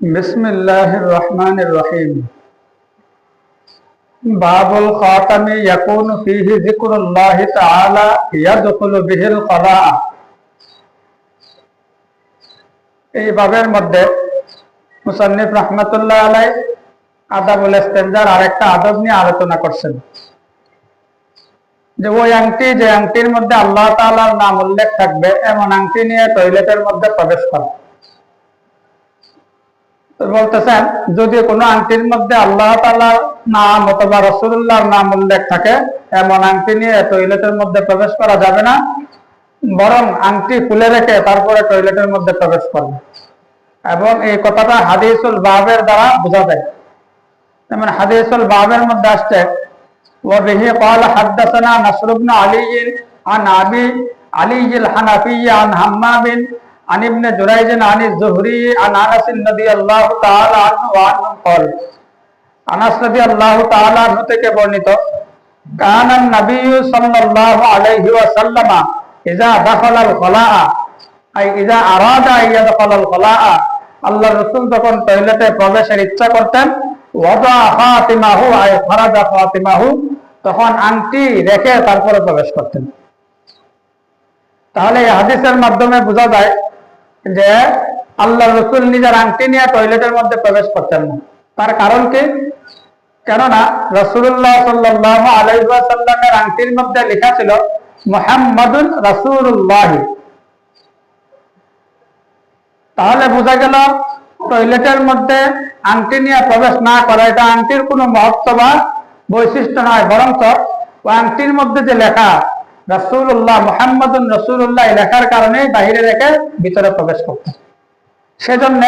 बिस्मिल्लाहिर रहमानिर रहीम। बाबुल खातमी यकूनु फीही जिक्रुल्लाहि तआला यदखुलु बिहिल कदा। এই বাবের মধ্যে মুসান্নিফ রাহমাতুল্লাহ আলাইহি আদাবুল ইস্তিনজার আরেকটা আদব নিয়ে আলোচনা করছেন যে ওই আংটি যে আংটির মধ্যে আল্লাহ তাআলার নাম উল্লেখ থাকবে এমন আংটি নিয়ে টয়লেটের মধ্যে প্রবেশ করা। বলতেছেন যদি কোনো আংটির মধ্যে আল্লাহ তাআলার নাম অথবা রাসূলুল্লাহর নাম উল্লেখ থাকে এমন আংটি নিয়ে টয়লেটের মধ্যে প্রবেশ করা যাবে না, বরং আংটি খুলে রেখে তারপরে টয়লেটের মধ্যে প্রবেশ করবে। এবং এই কথাটা হাদিসুল বাবের দ্বারা বোঝা যায়। যেমন হাদিসুল বাবের মধ্যে আসছে وبه قال حدثنا نصر بن علي عن أبي علي الحنفي عن همام عن ابن جريج عن الزهري عن أنس رضي الله تعالى عنه وعنه قال أنس رضي الله تعالى عنه থেকে বর্ণিত كان النبي صلى الله عليه وسلم إذا دخل الخلاء أي إذا أراد أن يدخل الخلاء আল্লাহর রাসূল যখন টয়লেটে প্রবেশের ইচ্ছা করতেন ওয়াদা ফাতিমাহু আই ফারাদা ফাতিমাহু তখন আংটি রেখে তারপরে প্রবেশ করতেন। তাহলে এই হাদিসের মাধ্যমে বোঝা যায় যে আল্লাহর রাসূল নিজের আংটি নিয়ে টয়লেটের মধ্যে প্রবেশ করতেন না। তার কারণ কি? কেননা রাসূলুল্লাহ সাল্লাল্লাহু আলাইহি ওয়াসাল্লামের আংটির মধ্যে লেখা ছিল মুহাম্মাদুর রাসূলুল্লাহ। তাহলে বোঝা গেল টয়লেটের মধ্যে আংটি নিয়ে প্রবেশ না করা এটা আংটির কোনো মহত্ব বা বৈশিষ্ট্য নয়, বরং ওই আংটির মধ্যে যে লেখা রাসূলুল্লাহ মুহাম্মাদুর রাসূলুল্লাহ লেখার কারণে বাহিরে রেখে ভিতরে প্রবেশ করতেন। সেজন্য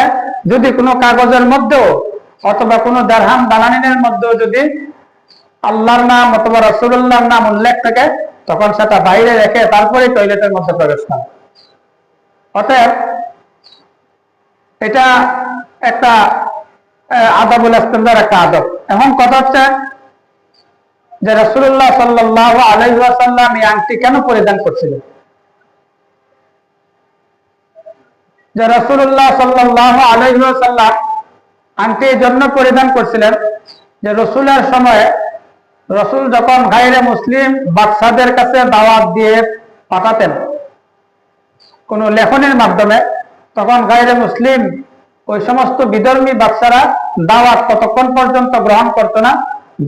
যদি কোনো কাগজের মধ্যেও অথবা কোনো দিরহাম দানানিনের মধ্যেও যদি আল্লাহর নাম অথবা রাসূলুল্লাহর নাম উল্লেখ থাকে তখন সেটা বাইরে রেখে তারপরে টয়লেটের মধ্যে প্রবেশ করা। অতএব এটা একটা আদাবুল ইস্তিনজার একটা আদব। এখন কথা হচ্ছে যে রাসূলুল্লাহ সাল্লাল্লাহু আলাইহি ওয়াসাল্লাম এই আংটি কেন পরিধান করছিলেন? যে রাসূলুল্লাহ সাল্লাল্লাহু আলাইহি ওয়াসাল্লাম আংটি এই জন্য পরিধান করছিলেন যে রাসূলের সময়ে রাসূল যখন গায়রে মুসলিম বাদশাদের কাছে দাওয়াত দিয়ে পাঠাতেন কোনো লেখনের মাধ্যমে, তখন গায়রে মুসলিম ওই সমস্ত বিধর্মী বাদশারা দাওয়াত ততক্ষণ পর্যন্ত গ্রহণ করতো না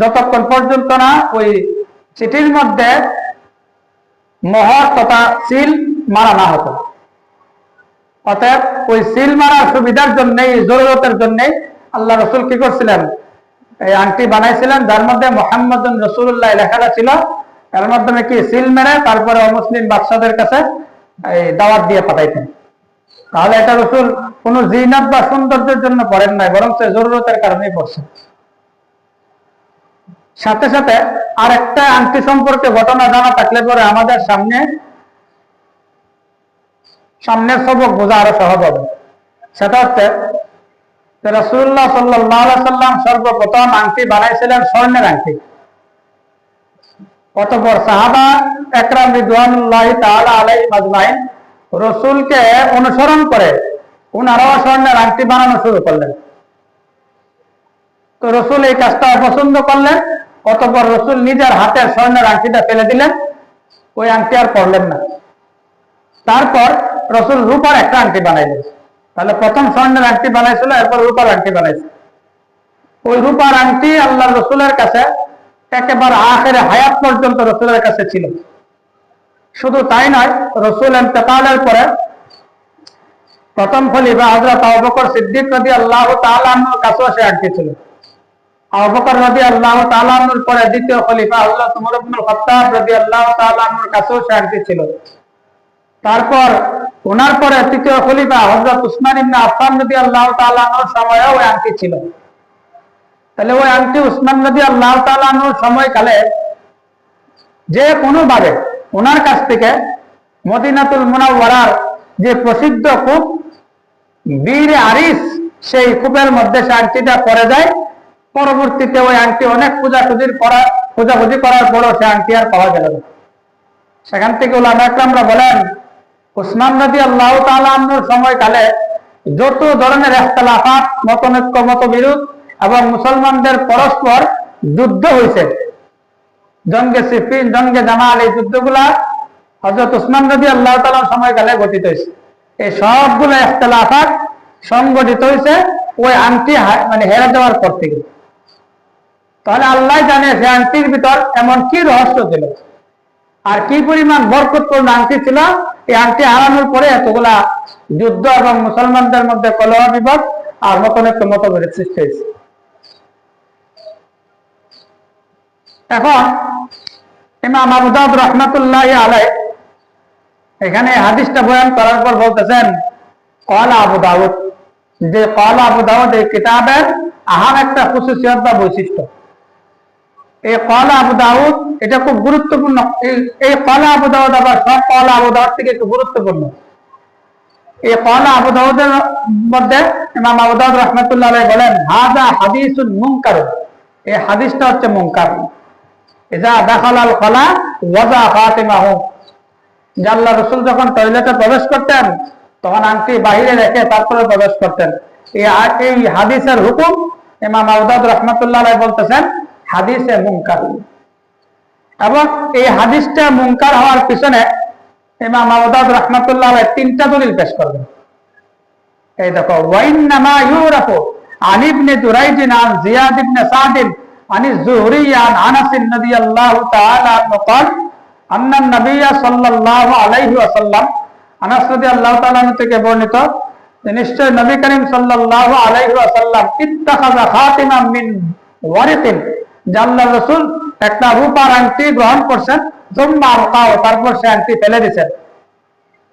যতক্ষণ পর্যন্ত না ওই চিঠির মধ্যে মোহর তথা সিল মারা না হতো। অতএব ওই সিল মারার সুবিধার জন্য জরুরতের জন্য আল্লাহ রাসূল কি করছিলেন, এই আংটি বানাইছিলেন যার মধ্যে মুহাম্মাদুর রাসূলুল্লাহ লেখাটা ছিল। এর মাধ্যমে কি সিল মেরে তারপরে অমুসলিম বাদশাদের কাছে এই দাওয়াত দিয়ে পাঠাইতেন। তাহলে এটা রাসূল কোন জিনাত বা সৌন্দর্যের জন্য পড়েন নাই, বরং জরুরতের কারণেই পড়ছেন। সাথে সাথে আরেকটা আংটি সম্পর্কে ঘটনা জানা থাকলে পরে আমাদের সামনের সবক বোঝা আরো সহজ হবে। সেটা হচ্ছে রাসূলুল্লাহ সাল্লাল্লাহু আলাইহি ওয়াসাল্লাম সর্বপ্রথম আংটি বানাইছিলেন স্বর্ণের আংটি। অতঃপর সাহাবা একরাম রিদওয়ানুল্লাহি তাআলা আলাইহিম আজমাইন রাসূলকে অনুসরণ করে ওনারাও স্বর্ণের আংটি বানানো শুরু করলেন। তো রাসূল এই কাজটা পছন্দ করলেন, অতঃপর রাসূল নিজের হাতের স্বর্ণের আংটিটা ফেলে দিলেন, ওই আংটি আর পরলেন না। তারপর রাসূল রূপার একটা আংটি বানাইলেন। তাহলে প্রথম স্বর্ণের আংটি বানাইছিল, এরপর রূপার আংটি বানাইছে। ওই রূপার আংটি আল্লাহ রাসূলের কাছে একেবারে আখিরে হায়াত পর্যন্ত রাসূলের কাছে ছিল। শুধু তাই নয়, রাসূল ইন্তেকালের পরে প্রথম খলিফা হযরত আবু বকর সিদ্দিক রাদিয়াল্লাহু তাআলা আনহুর কাছেও সে আংটি ছিল। আবু বকর রাদিয়াল্লাহু তাআলা আনহুর পরে দ্বিতীয় খলিফা হযরত ওমর ইবনে খাত্তাব রাদিয়াল্লাহু তাআলা আনহুর কাছেও সে আংটি ছিল। তারপর ওনার পরে তৃতীয় খলিফা হযরত উসমান ইবনে আফফান রাদিয়াল্লাহু তাআলা আনহুর সময়েও ওই আংটি ছিল। তাহলে ওই আংটি উসমান রাদিয়াল্লাহু তাআলা আনহুর সময়কালে যে কোনো ভাবে ওনার কাছ থেকে মদিনাতুল মুনাওয়ারার যে প্রসিদ্ধ কূপ বীর আরিস, সেই কূপের মধ্যে সে আংটিটা পড়ে যায়। পরবর্তীতে ওই আংটি অনেক খোঁজাখুঁজি করার পরও সে আংটি আর পাওয়া গেল না। সেখান থেকে উলামা একরামরা বলেন উসমান রাদিয়াল্লাহু তাআলা আনহুর সময়কালে যত ধরনের ইখতিলাফাত, মতনৈক্য, মতবিরোধ এবং মুসলমানদের পরস্পর যুদ্ধ হয়েছে, জঙ্গে সিফিন, জঙ্গে জামাল, এই যুদ্ধগুলা হযরত উসমান রাদিয়াল্লাহু তাআলার সময়কালে গঠিত হয়েছে। এই সবগুলো ইখতিলাফাত সংগঠিত হয়েছে ওই আংটি মানে হেরে যাওয়ার পর থেকে। তাহলে আল্লাহ জানে সে আংটির ভিতর এমন কি রহস্য ছিল আর কি পরিমাণ বরকতপূর্ণ আংটি ছিল। এই আংটি হারানোর পরে এতগুলা যুদ্ধ এবং মুসলমানদের মধ্যে কলহ বিবাদ আর মতনৈক্য, মতভেদের সৃষ্টি হয়েছে। এখন ইমাম আবু দাউদ রাহমাতুল্লাহি আলাইহি এখানে হাদিসটা বয়ান করার পর বলতেছেন, ক্বালা আবু দাউদ, যে ক্বালা আবু দাউদ এই কিতাবের আহার একটা খুসুসিয়ত বা বৈশিষ্ট্য। এই ক্বালা আবু দাউদ এটা খুব গুরুত্বপূর্ণ। এই ক্বালা আবু দাউদ আবার সব ক্বালা আবু দাউদ থেকে একটু গুরুত্বপূর্ণ। এই ক্বালা আবু দাউদের মধ্যে ইমাম আবু দাউদ রাহমাতুল্লাহি আলাইহি বলেন, হাযা হাদিসুন মুনকার, এই হাদিসটা হচ্ছে মুনকার। ইযা দাখালাল খালা ওয়াজা ফাতিমাহু, যে আল্লাহ রাসূল যখন টয়লেটে প্রবেশ করতেন তখন আংটি বাহিরে রেখে তারপরে প্রবেশ করতেন। এই হাদিসের হুকুম ইমাম আবু দাউদ রাহমাতুল্লাহি আলাইহি বলতেছেন হাদিসে মুনকার। এবং এই হাদিসটা মুনকার হওয়ার পিছনে ইমাম আবু দাউদ রাহমাতুল্লাহি আলাইহি তিনটা দলিল পেশ করবেন। এই দেখো, ওয়াইন্নামা ইউরাফু আন ইবনে জুরাইজ আন জিয়াদ ইবনে সাদ আন যুহরি আন আনাস রাদিয়াল্লাহু তাআলা আনহু قال আন্না নবী সাল্লাল্লাহু আলাইহি ওয়াসাল্লাম, আনাস রাদিয়াল্লাহু তাআলা থেকে বর্ণিত যে নিশ্চয় নবী করিম সাল্লাল্লাহু আলাইহি ওয়াসাল্লাম ইত্তাখাযা খাতিমান মিন ওয়ারিতিন, যে আল্লাহর রাসূল একটা রূপার আংটি গ্রহণ করছেন, সুম্মা আলকাও, তারপর সে আংটি ফেলে দিয়েছেন।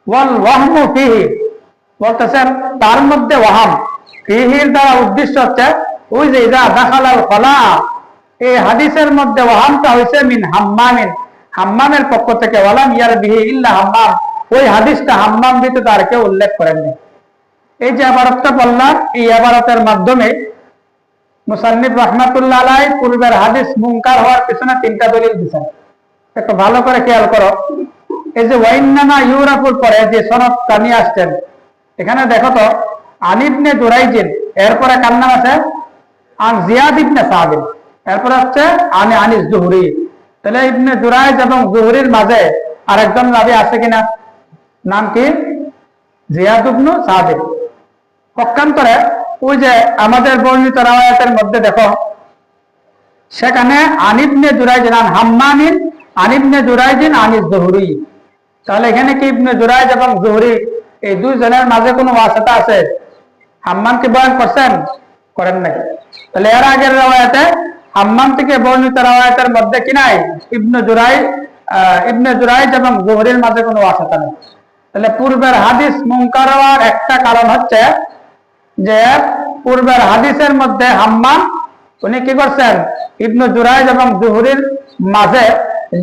ওয়াল ওয়াহমু ফিহি, বলতেছেন তার মধ্যে ওয়াহাম, ফিহির দ্বারা উদ্দেশ্য হচ্ছে ওই যে ইযা দাখালাল খালা, এই হাদিসের মধ্যে ওয়াহামটা হইছে মিন হাম্মামিন, হাম্মামের পক্ষ থেকে, ওয়ালাম ইয়ার বিহি ইল্লা হাম্মাম, ওই হাদিসটা হাম্মাম ব্যতীত আর কেউ উল্লেখ করেননি। এই যে ইবারতটা বললাম, এই ইবারতের মাধ্যমে মুসান্নিফ রাহমাতুল্লাহ আলাইহি পূর্বের হাদিস মুনকার হওয়ার পিছনে তিনটা দলিল দিয়েছেন। একটু ভালো করে খেয়াল করো। এই যে ওয়াইন্নামা ইউরাফুর পরে যে সনদটা নিয়ে আসছেন, এখানে দেখো তো আন ইবনে জুরাইজ, এরপরে কার নাম আছে? আন জিয়াদ ইবনে সাদ, এরপর হচ্ছে আনিস যুহরি। তাহলে ইবনে জুরাইজ এবং যুহরির মাঝে আরেকজন রাবী আছে কিনা? নাম কি? জিয়াদ ইবনে সাদ। পক্ষান্তরে ওই যে আমাদের বর্ণিত রাওয়ায়াতের মধ্যে দেখো, সেখানে আন ইবনে জুরাইজ আন হাম্মামিন আন ইবনে জুরাইজ আনিস যুহরি। তাহলে এখানে কি ইবনে জুরাইজ এবং যুহরি এই দুইজনের মাঝে কোনো ওয়াসিতা আছে? হাম্মাম কি বয়ান করছেন? করেন নাই। তাহলে এর আগের রাওয়ায়াতে হাম্মাম থেকে বর্ণিত রাওয়ায়াতের মধ্যে কি নাই? ইবনে জুরাইজ এবং যুহরির মাঝে কোনো ওয়াসিতা নেই। তাহলে পূর্বের হাদিস মুনকার হওয়ার একটা কারণ হচ্ছে যে পূর্বের হাদিসের মধ্যে হাম্মাম উনি কি করছেন? ইবনে জুরাইজ এবং যুহরির মাঝে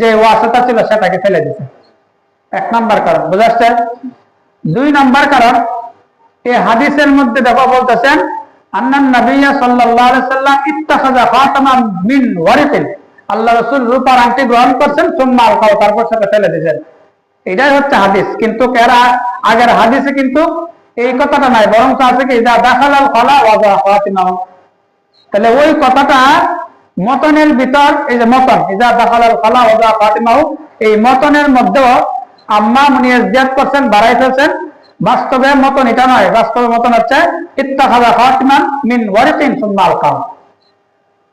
যে ওয়াসিতা ছিল সেটাকে ফেলে দিয়েছেন। এক নাম্বার কারণ বুঝাচ্ছে। দুই নাম্বার কারণ, এই হাদিসের মধ্যে দেখো বলতেছেন আন্নান নবী সাল্লাল্লাহু আলাইহি সাল্লাম ইত্তাখাযা খাতামান মিন ওয়ারিতিন, আল্লাহ রাসূল রূপার আংটি গ্রহণ করছেন, সুম্মা আলকাও, তারপর সেটা ফেলে দিয়েছেন। এটাই হচ্ছে হাদিস। কিন্তু আগের হাদিসে কিন্তু এই কথাটা নাই, বরং আছে কি ইযা দাখালাল খালা ওয়াজা ফাতিমাহু। তাহলে ওই কথাটা মতনের ভিতর, এই যে মতন ইযা দাখালাল খালা ওয়াজা ফাতিমাহু, এই মতনের মধ্যেও আম্মা মুনি জিয়াদ করছেন, বাড়াই ফেলছেন। বাস্তবে মতন এটা নয়, বাস্তবে মতন হচ্ছে ইত্তাখাযা খাতিমান মিন ওয়ারিতিন সুম্মা আলকাও।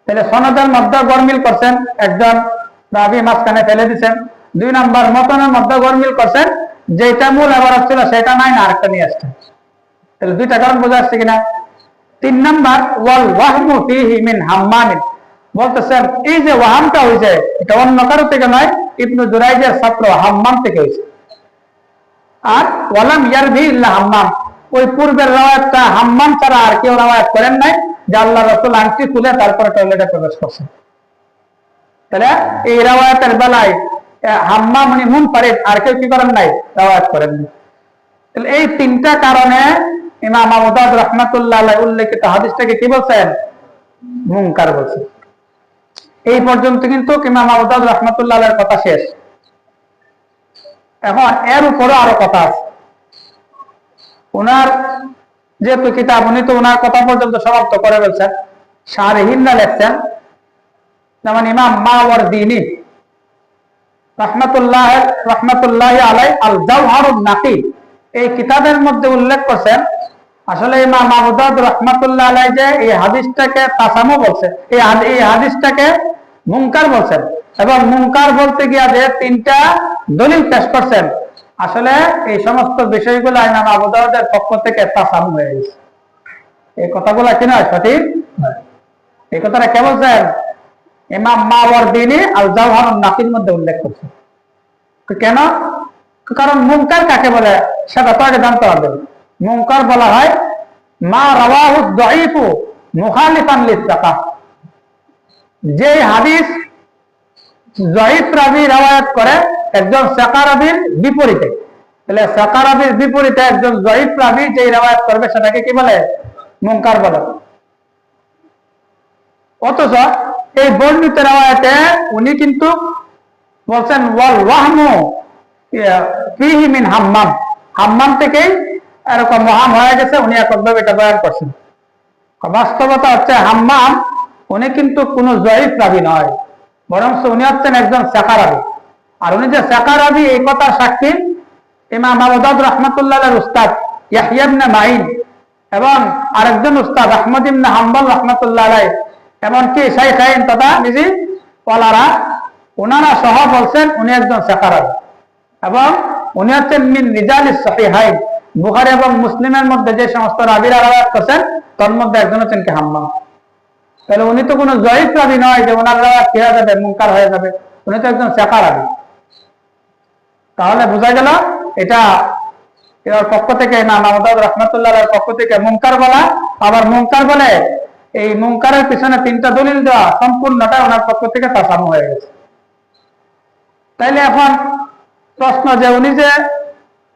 তাহলে সনদের মধ্যে গরমিল করছেন, একজন রাবী মাঝখানে ফেলে দিয়েছেন। দুই নাম্বার মতনের মধ্যে গরমিল করছেন, যেটা মূল ইবারত ছিল সেটা নাই, না আরেকটা নিয়ে আসছেন। তাহলে দুইটা কারণ বোঝা যাচ্ছে কিনা? তিন নাম্বার, ওয়াল ওয়াহমু ফিহি মিন হাম্মামিন, বলতেছেন এই যে ওয়াহামটা হয়েছে এটা অন্য কারো থেকে নয়, ইবনে জুরাইজের ছাত্র হাম্মাম থেকে হয়েছে। আর ওয়ালাম ইয়ারবি ইল্লা হাম্মাম, ওই পূর্বের রাওয়ায়াতটা হাম্মাম ছাড়া আর কেউ রাওয়ায়াত করেন নাই যে আল্লাহ রাসূল আংটি খুলে তারপরে টয়লেটে প্রবেশ করছেন। তাহলে এই রাওয়ায়াতের বেলায় হাম্মাম উনি মুনফারিদ, আর কেউ কি করেন নাই? রাওয়ায়াত করেন নাই। তাহলে এই তিনটা কারণে ইমাম আবু দাউদ রাহমাতুল্লাহ আলাইহি উল্লেখিত হাদিসটাকে কি বলছেন? মুনকার বলছেন। এই পর্যন্ত কিন্তু ইমাম আবু দাউদ রাহমাতুল্লাহ আলাইহির কথা শেষ। এখন এর উপরে আরো কথা আছে। ওনার যেহেতু কিতাব, উনি তো ওনার কথা পর্যন্ত সমাপ্ত করে ফেলছেন। শারহিনরা লেখছেন, যেমন ইমাম মাওয়ারদিনী রহমাতুল্লাহ আলাই আল জাওহারুন নাকি এই কিতাবের মধ্যে উল্লেখ করছেন, আসলে ইমাম আবু দাউদ রহমাতুল্লাহ আলাই যে এই হাদিসটাকে তাসামু বলছে, এই হাদিসটাকে মুনকার বলছেন, এবং মুনকার বলতে গিয়া যে তিনটা দলিল পেশ করছেন, আসলে এই সমস্ত বিষয়গুলো ইমাম আবু দাউদের পক্ষ থেকে তাসামু হয়ে গেছে। এই কথাগুলো কি নয়, সঠিক? এই কথাটা কে বলছেন? ইমাম মাওয়ারদিনী আল জাওহারুন নাকির মধ্যে উল্লেখ করছেন। কেন? কারণ মুনকার কাকে বলে সেটা তো আগে জানতে হবে। মুনকার বলা হয় মা রাওয়াহু যায়িফু মুখালিফান লিসসাকা, যে হাদিস যায়িফ রাবী riwayat করে একজন সাকা রাবীর বিপরীতে, তাহলে সাকা রাবীর বিপরীতে একজন যায়িফ রাবী যে riwayat করবে সেটাকে কি বলে? মুনকার বলে। অথচ এই বর্ণিত riwayate উনি কিন্তু বলছেন ওয়াল ওয়াহমু ফিহি মিন হাম্মাম, হাম্মাম থেকেই এরকম ওয়াহাম হয়ে গেছে, উনি এককভাবে এটা বয়ান করছেন। বাস্তবতা হচ্ছে হাম্মাম উনি কিন্তু কোনো যায়িফ রাবী নয়, বরং উনি হচ্ছেন একজন সাকা রাবী। আর উনি যে সাকা রাবী এই কথা সাক্ষী ইমাম আবু দাউদ রাহমাতুল্লাহ আলাইহির উস্তাদ ইয়াহইয়া ইবনে মাঈন এবং আরেকজন উস্তাদ আহমদ ইবনে হাম্বল রাহমাতুল্লাহ আলাইহি, এমনকি শাইখাইন তথা নিজে ওয়ালারা, ওনারা সহ বলছেন উনি একজন সাকা রাবী, এবং উনি হচ্ছেন মিন রিজালিস সহিহাইন, বুখারী এবং মুসলিমের মধ্যে যে সমস্ত রাবীরা riwayat করেছেন তার মধ্যে একজন হচ্ছেন কি হাম্মাম। তাহলে উনি তো কোনো যায়িফ রাবী নয় যে ওনার riwayat কি হয়ে যাবে, মুনকার হয়ে যাবে, উনি তো একজন সাকা রাবী। তাহলে বোঝা গেল এটা এর পক্ষ থেকে ইমাম আবু দাউদ রাহমাতুল্লাহ আলাইহির পক্ষ থেকে মুনকার বলা, আবার মুনকার বলে এই মুনকারের পিছনে তিনটা দলিল দেওয়া, সম্পূর্ণটা ওনার পক্ষ থেকে তাসামু হয়ে গেছে। তাইলে এখন প্রশ্ন যে উনি যে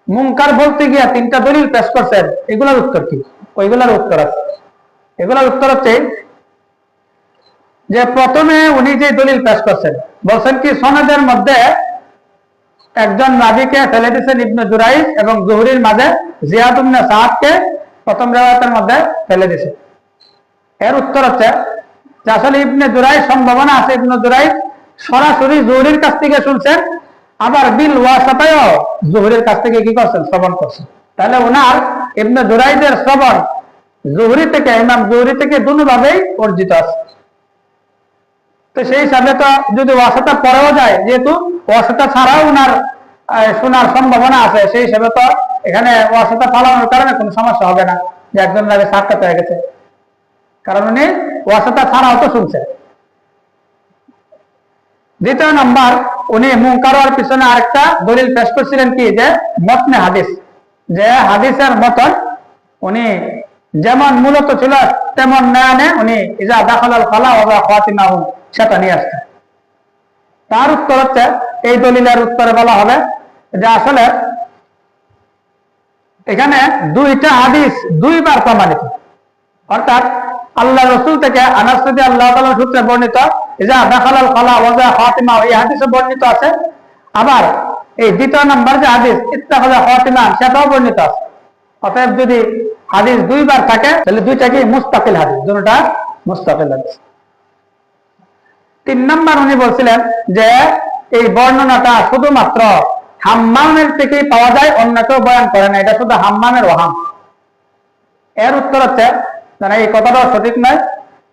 মুনকার বলতে গিয়া তিনটা দলিল পেশ করছেন, এগুলোর উত্তর কি? ওইগুলোর উত্তর আছে। এগুলোর উত্তর হচ্ছে যে প্রথমে উনি যে দলিল পেশ করছেন, বলছেন কি সনদের মধ্যে একজন রাবীকে ফেলে দিয়েছেন ইবনে জুরাইজ এবং জুহরির মাঝে জিয়াদ ইবনে সাআদকে প্রথম riwayatর মধ্যে ফেলে দিয়েছে। এর উত্তর হচ্ছে যে আসলে ইবনে জুরাইজ সম্ভাবনা আছে ইবনে জুরাইজ সরাসরি জুহরির কাছ থেকে শুনছেন, আবার বিল ওয়াসাতায়ও জুহরির কাছ থেকে কি করছেন, শ্রবণ করছেন। তাহলে ওনার ইবনে জুরাইজের শ্রবণ জুহরি থেকে, ইমাম জুহরি থেকে দুভাবেই অর্জিত আছে। তো সেই হিসাবে তো যদি ওয়াসাতা পরেও যায়, যেহেতু ওয়াসাতা ছাড়াও ওনার শোনার সম্ভাবনা আছে, সেই হিসাবে তো এখানে ওয়াসাতা ফালানোর কারণে কোনো সমস্যা হবে না যে একজন রাবী সাক্ষাৎ হয়ে গেছে, কারণ উনি ওয়াসাতা ছাড়াও তো শুনছেন। দ্বিতীয় নাম্বার, উনি মুনকারের পিছনে আরেকটা দলিল পেশ করছিলেন কি, যে মতনে হাদিস, যে হাদিসের মতন উনি যেমন মূলত ছিল তেমন নয়ানে উনি ইজা দাখালাল খালা ওয়া খাতিমাহু সেটা নিয়ে আসছেন। তার উত্তর হচ্ছে, এই দলিলের উত্তরে বলা হবে যে আসলে এখানে দুইটা হাদিস দুইবার প্রমাণিত, অর্থাৎ আল্লাহ রাসূল থেকে আনাস রাদিয়াল্লাহু তাআলা সূত্রে বর্ণিত ইজা দাখালাল খালা ওয়া খাতিমাহু, এই হাদিসে বর্ণিত আছে। আবার এই দ্বিতীয় নাম্বার যে হাদিস ইত্তাখাযা খাতিমা, সেটাও বর্ণিত আছে। অতএব যদি হাদিস দুইবার থাকে তাহলে দুইটাকে মুস্তাকিল হাদিস, দুটোটা মুস্তাকিল হাদিস। তিন নাম্বার উনি বলছিলেন যে এই বর্ণনাটা শুধুমাত্র হাম্মামের থেকেই পাওয়া যায়, অন্য কেউ বয়ান করে না, এটা শুধু হাম্মামের ওয়াহাম। এর উত্তর হচ্ছে না, এই কথাটাও সঠিক নয়।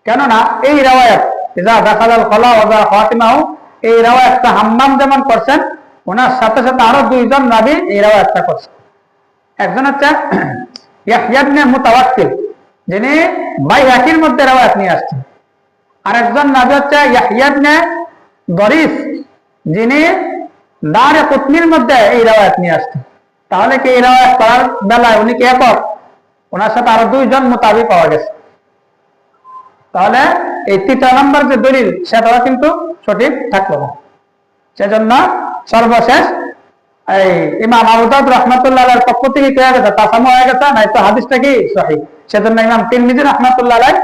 কেননা এই riwayat ইজা দাখালাল খালা ওয়া খাতিমাহু, এই riwayatটা হাম্মাম যেমন করছেন, ওনার সাথে সাথে আরো দুইজন রাবী এই riwayatটা করছেন। একজন হচ্ছে ইয়াহইয়া ইবনে মুতাওয়াক্কিল, যিনি বাইহাকির মধ্যে riwayat নিয়ে আসছেন। আরেকজন রাবী হচ্ছে ইয়াহইয়া ইবনে দরিস, যিনি দারকুতনির মধ্যে এই riwayat নিয়ে আসছেন। তাহলে কি এই riwayat করার বেলায় উনি কি একক? ওনার সাথে আরো দুইজন মুতাবি পাওয়া গেছে। তাহলে এই তৃতীয় নম্বর যে দলিল সেটাও কিন্তু সঠিক থাকলো না। সেজন্য সর্বশেষ এই ইমাম আবু দাউদ রাহমাতুল্লাহ আলাইহির পক্ষ থেকে কি হয়ে গেছে, তাসামু হয়ে গেছে, না তো হাদিসটা কি সহিহ। সেজন্য ইমাম তিরমিজি রাহমাতুল্লাহ আলাইহি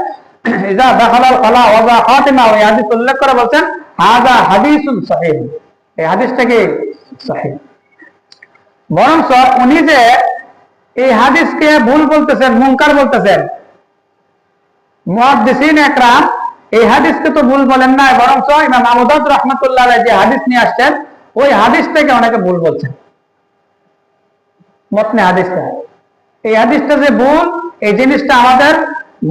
ইজা দাখালাল খালা ওয়া খাতিমা, এই হাদিস উল্লেখ করে বলছেন হাযা হাদিসুন সহিহ, এই হাদিসটা কি সহিহ। বরং উনি যে এই হাদিসকে ভুল বলতেছেন, মুনকার বলতেছেন। মুহাদ্দিসিন একরাম এই হাদিসকে তো ভুল বলেন না, বরং ইমাম আবু দাউদ রাহমাতুল্লাহ আলাইহি যে হাদিস নিয়ে আসছেন ওই হাদিসটাকে অনেকে ভুল বলছেন। মতনে হাদিসটা, এই হাদিসটা যে ভুল এই জিনিসটা আমাদের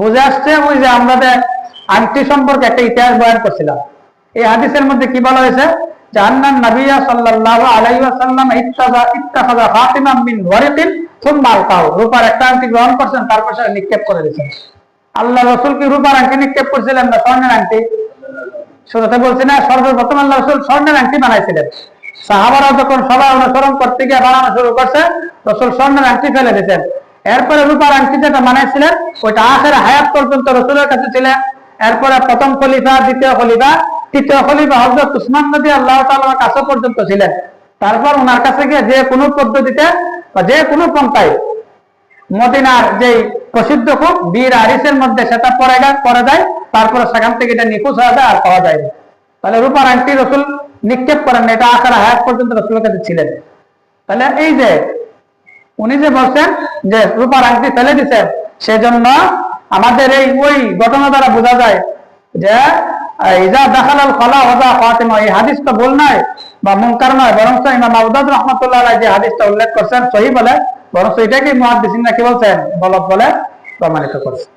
বুঝে আসছে ওই যে আমাদের আংটি সম্পর্কে একটা ইতিহাস বয়ান করছিলাম। এই হাদিসের মধ্যে কি বলা হয়েছে যে আন্নান নবিয়্যা সাল্লাল্লাহু আলাইহি ওয়াসাল্লাম ইত্তাখাযা ফাতিমা মিন ওয়ারিকিন সুম্মা আলকাহু, রূপার একটা আংটি গ্রহণ করছেন তারপর সেটা নিক্ষেপ করে দিয়েছেন। আল্লাহ রাসূল কি রূপার আংটি নিক্ষেপ করেছিলেন না স্বর্ণের আংটি? শুরুতে বলছি না, সর্বপ্রথম আল্লাহ রাসূল স্বর্ণের আংটি বানাইছিলেন। সাহাবারা যখন সবাই অনুসরণ করতে গিয়ে বানানো শুরু করছে, রাসূল স্বর্ণের আংটি ফেলে দিয়েছেন। এরপরে রূপার আংটি যেটা বানাইছিলেন ওইটা আখির হায়াত পর্যন্ত রাসূলের কাছে ছিলেন। এরপরে প্রথম খলিফা, দ্বিতীয় খলিফা, তৃতীয় খলিফা হযরত উসমান রাদিয়াল্লাহু তাআলার কাছে পর্যন্ত ছিলেন। তারপর ওনার কাছে গিয়ে যে কোনো পদ্ধতিতে বা যে কোনো পন্থায় মদিনার যে প্রসিদ্ধ কূপ বীর আরিসের মধ্যে সেটা পড়ে যায়, তারপরে সেখান থেকে এটা নিখোঁজ হয়ে যায় আর পাওয়া যায় না। তাহলে রূপার আংটি রাসূল নিক্ষেপ করেন, এটা আখির হায়াত পর্যন্ত রাসূলের কাছে ছিলেন। তাহলে এই যে উনি যে বলছেন যে রূপার আংটি ফেলে দিচ্ছেন, সেজন্য আমাদের এই ওই ঘটনা দ্বারা বোঝা যায় যে ইজা দাখালাল খলা ওয়াজা ফাতিমা, এই হাদিসটা ভুল নয় বা মুনকার নয়, বরং ইমাম আবু দাউদ রাহমাতুল্লাহ আলাইহি যে হাদিসটা উল্লেখ করছেন সহিহ বলে, বরং এটাকে মুহাদ্দিসিনরা কি বলছেন গলত বলে প্রমাণিত করছেন।